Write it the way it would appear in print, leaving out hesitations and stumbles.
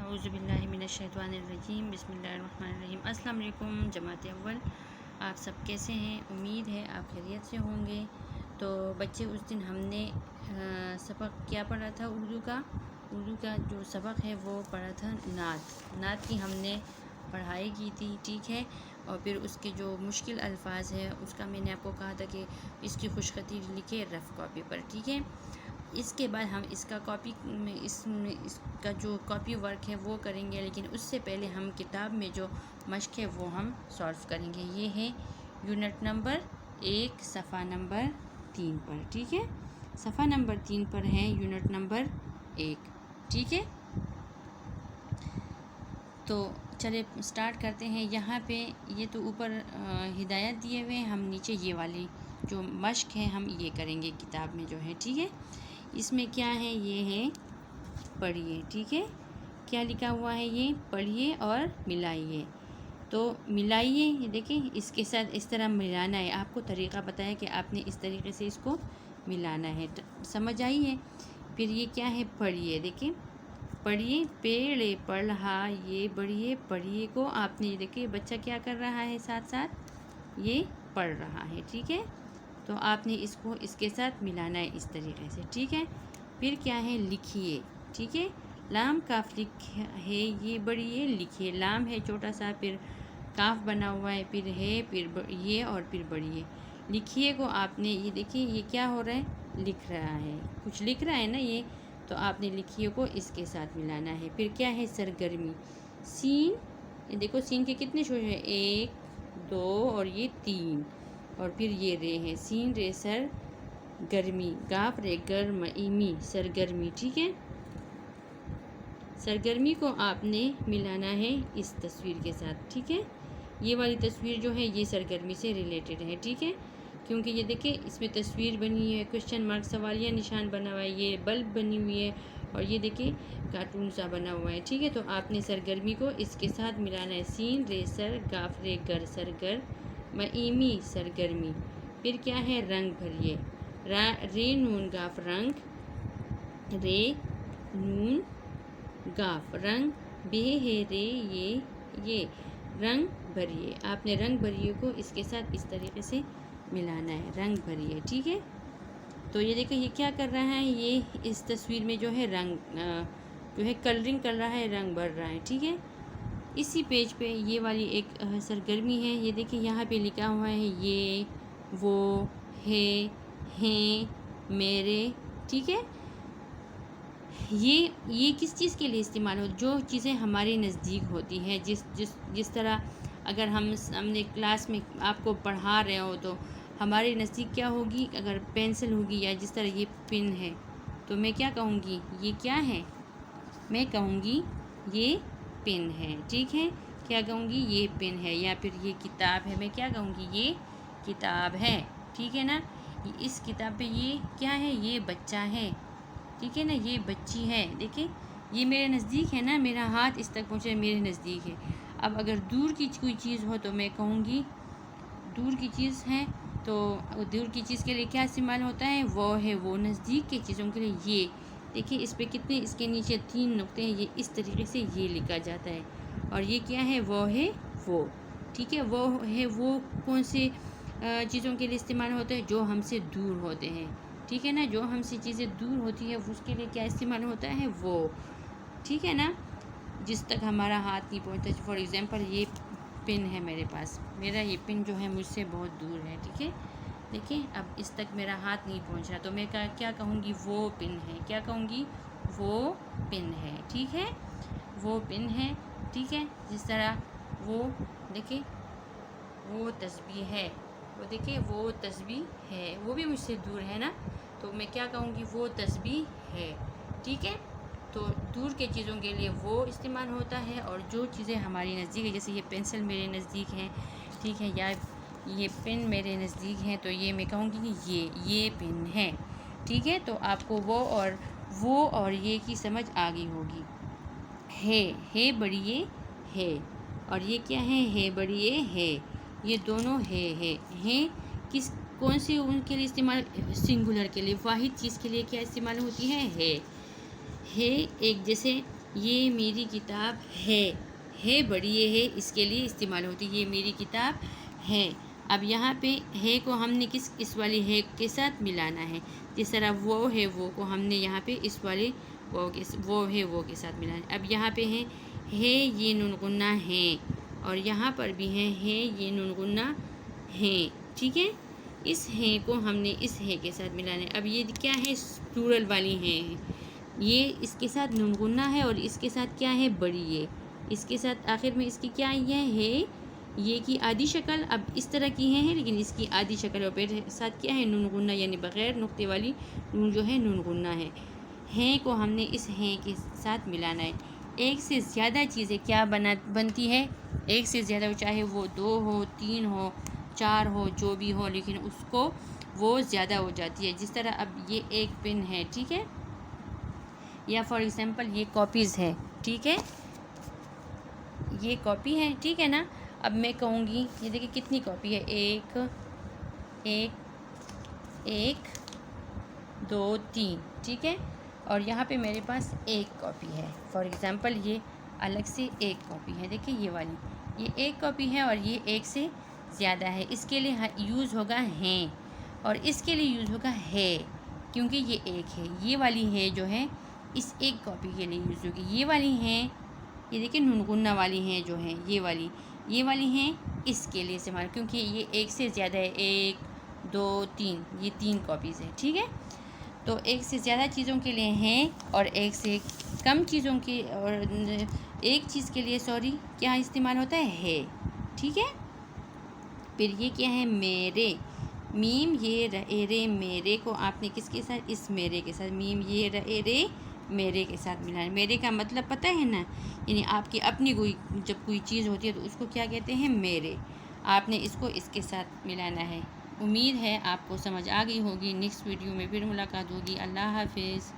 अऊज़ु बिल्लाहि मिनश्शैतानिर्रजीम बिस्मिल्लाहिर्रहमानिर्रहीम। अस्सलाम वालेकुम जमात अव्वल, आप सब कैसे हैं? उम्मीद है आप खैरियत से होंगे। तो बच्चे, उस दिन हमने सबक क्या पढ़ा था? उर्दू का जो सबक है वो पढ़ा था नात की हमने पढ़ाई की थी, ठीक है। और फिर उसके जो मुश्किल अल्फाज है उसका मैंने आपको कहा था कि इसकी खुशखती लिखे रफ़ कॉपी पर, ठीक है। इसके बाद हम इसका इसका जो कॉपी वर्क है वो करेंगे, लेकिन उससे पहले हम किताब में जो मश्क है वो हम सॉल्व करेंगे। ये है यूनिट नंबर 1 सफ़ा नंबर 3 पर, ठीक है। सफ़ा नंबर 3 पर है यूनिट नंबर 1, ठीक है। तो चले स्टार्ट करते हैं। यहाँ पे ये तो ऊपर हिदायत दिए हुए हैं, हम नीचे ये वाली जो मश्क है हम ये करेंगे किताब में जो है, ठीक है। इसमें क्या है? ये है पढ़िए, ठीक है। क्या लिखा हुआ है? ये पढ़िए और मिलाइए। तो मिलाइए, ये देखिए इसके साथ इस तरह मिलाना है। आपको तरीक़ा बताया कि आपने इस तरीके से इसको मिलाना है, समझ आई है। फिर ये क्या है? पढ़िए, देखिए पढ़िए, पेड़ पढ़ा ये बढ़िए। पढ़िए को आपने ये देखिए बच्चा क्या कर रहा है, साथ साथ ये पढ़ रहा है, ठीक है। तो आपने इसको इसके साथ मिलाना है इस तरीके से, ठीक है। फिर क्या है? लिखिए, ठीक है। लाम काफ लिख है, ये बढ़िए लिखिए। लाम है छोटा सा, फिर काफ बना हुआ है, फिर है, फिर ये और फिर बढ़िए। लिखिए को आपने ये देखिए ये क्या हो रहा है? लिख रहा है, कुछ लिख रहा है ना ये, तो आपने लिखिए को इसके साथ मिलाना है। फिर क्या है? सरगर्मी। सीन, ये देखो सीन के कितने शोर हैं? 1 2 और ये 3, और फिर ये रे है। सीन रे सर गर्मी, गाफ रे गर्म इमी सरगर्मी, ठीक है। सरगर्मी को आपने मिलाना है इस तस्वीर के साथ, ठीक है। ये वाली तस्वीर जो है ये सरगर्मी से रिलेटेड है, ठीक है। क्योंकि ये देखिए इसमें तस्वीर बनी है, क्वेश्चन मार्क सवालिया निशान बना हुआ है, ये बल्ब बनी हुई है, और ये देखिए कार्टून सा बना हुआ है, ठीक है। तो आपने सरगर्मी को इसके साथ मिलाना है। सीन रे सर गाफ रे गर सरगर मईमी सरगर्मी। फिर क्या है? रंग भरिए। रे नून गाफ रंग, रे नून गाफ रंग, बे है रे ये रंग भरिए। आपने रंग भरिए को इसके साथ इस तरीके से मिलाना है, रंग भरिए, ठीक है। तो ये देखिए ये क्या कर रहा है? ये इस तस्वीर में जो है रंग जो है कलरिंग कर रहा है, रंग भर रहा है, ठीक है। इसी पेज पे ये वाली एक सरगर्मी है। ये देखिए यहाँ पे लिखा हुआ है ये वो है, हैं, मेरे, ठीक है। ये किस चीज़ के लिए इस्तेमाल हो? जो चीज़ें हमारे नज़दीक होती हैं, जिस तरह अगर हमने क्लास में आपको पढ़ा रहे हो तो हमारे नज़दीक क्या होगी? अगर पेंसिल होगी या जिस तरह ये पेन है, तो मैं क्या कहूँगी? ये क्या है? मैं कहूँगी ये पेन है, ठीक है। क्या कहूँगी? ये पेन है। या फिर ये किताब है, मैं क्या कहूँगी? ये किताब है, ठीक है ना। इस किताब पे ये क्या है? ये बच्चा है, ठीक है ना, ये बच्ची है। देखिए ये मेरे नज़दीक है ना, मेरा हाथ इस तक पहुँचे, मेरे नज़दीक है। अब अगर दूर की कोई चीज़ हो तो मैं कहूँगी दूर की चीज़ है। तो दूर की चीज़ के लिए क्या इस्तेमाल होता है? वो है। वो नज़दीक की चीज़ों के लिए ये। देखिए इस पे कितने, इसके नीचे 3 नुक्ते हैं, ये इस तरीके से ये लिखा जाता है। और ये क्या है? वो है वो, ठीक है। वो है वो कौन से चीज़ों के लिए इस्तेमाल होते हैं? जो हमसे दूर होते हैं, ठीक है ना। जो हमसे चीज़ें दूर होती है उसके लिए क्या इस्तेमाल होता है? वो, ठीक है ना। जिस तक हमारा हाथ नहीं पहुँचता। फॉर एग्ज़ाम्पल ये पिन है मेरे पास, मेरा ये पिन जो है मुझसे बहुत दूर है, ठीक है। देखिए अब इस तक मेरा हाथ नहीं पहुँच रहा, तो मैं क्या कहूँगी? वो पिन है। क्या कहूँगी? वो पिन है, ठीक है। वो पिन है, ठीक है। जिस तरह वो देखिए वो तस्बीह है, वो देखिए वो तस्बीह है, वो भी मुझसे दूर है ना, तो मैं क्या कहूँगी? वो तस्बीह है, ठीक है। तो दूर के चीज़ों के लिए वो इस्तेमाल होता है, और जो चीज़ें हमारी नज़दीक है, जैसे ये पेंसिल मेरे नज़दीक है, ठीक है, या ये पेन मेरे नज़दीक है, तो ये मैं कहूँगी कि ये पेन है, ठीक है। तो आपको वो और ये की समझ आ गई होगी। है बढ़िए है, और ये क्या है बढ़िए है। ये दोनों है किस कौन सी उनके लिए इस्तेमाल? सिंगुलर के लिए, वाहिद चीज़ के लिए क्या इस्तेमाल होती है? है एक जैसे یہ میری کتاب ہے بڑی یہ ہے اس کے لیے استعمال ہوتی ہے، یہ میری کتاب ہے۔ اب یہاں پہ ہے کو ہم نے اس والی ہے کے ساتھ ملانا ہے، جس طرح وہ ہے وہ کو ہم نے یہاں پہ اس والے وہ ہے وہ کے ساتھ ملانا ہے۔ اب یہاں پہ ہے یہ نون غنہ ہے، اور یہاں پر بھی ہے یہ نون غنہ ہے، ٹھیک ہے۔ اس ہے کو ہم نے اس ہے کے ساتھ ملانا ہے۔ اب یہ کیا ہے؟ پلورل والی ہے، یہ اس کے ساتھ نون غنہ ہے اور اس کے ساتھ کیا ہے؟ بڑی ہے، اس کے ساتھ آخر میں اس کی کیا ہے؟ یہ کی آدھی شکل اب اس طرح کی ہے، لیکن اس کی آدھی شکل اور پھر ساتھ کیا ہے؟ نون غنہ، یعنی بغیر نقطے والی نون جو ہے نون غنہ ہے کو ہم نے اس ہے کے ساتھ ملانا ہے۔ ایک سے زیادہ چیزیں کیا بنتی ہے؟ ایک سے زیادہ، چاہے وہ 2 ہو، 3 ہو، 4 ہو، جو بھی ہو، لیکن اس کو وہ زیادہ ہو جاتی ہے۔ جس طرح اب یہ ایک پن ہے، ٹھیک ہے، یا فار ایگزامپل یہ کاپیز ہے، ٹھیک ہے، یہ کاپی ہے، ٹھیک ہے نا۔ اب میں کہوں گی یہ دیکھیں کتنی کاپی ہے، 1 2 3، ٹھیک ہے، اور یہاں پہ میرے پاس ایک کاپی ہے، فار ایگزامپل یہ الگ سے ایک کاپی ہے، دیکھیں یہ والی، یہ ایک کاپی ہے اور یہ ایک سے زیادہ ہے۔ اس کے لیے یوز ہوگا ہیں، اور اس کے لیے یوز ہوگا ہے، کیونکہ یہ ایک ہے۔ یہ والی ہے جو ہے اس ایک کاپی کے لیے یوز ہوگی، یہ والی ہیں یہ دیکھیں نون غنہ والی ہیں جو ہیں یہ والی ہیں اس کے لیے استعمال، کیونکہ یہ ایک سے زیادہ ہے، 1 2 3، یہ 3 کاپیز ہیں، ٹھیک ہے۔ تو ایک سے زیادہ چیزوں کے لیے ہیں، اور ایک سے کم چیزوں کے اور ایک چیز کے لیے کیا استعمال ہوتا ہے، ٹھیک ہے۔ پھر یہ کیا ہے؟ میرے، میم یہ رے میرے کو آپ نے کس کے ساتھ؟ اس میرے کے ساتھ، میم یہ رے میرے کے ساتھ ملانا۔ میرے کا مطلب پتہ ہے نا، یعنی آپ کی اپنی جب کوئی چیز ہوتی ہے تو اس کو کیا کہتے ہیں؟ میرے۔ آپ نے اس کو اس کے ساتھ ملانا ہے۔ امید ہے آپ کو سمجھ آ گئی ہوگی۔ نیکسٹ ویڈیو میں پھر ملاقات ہوگی۔ اللہ حافظ۔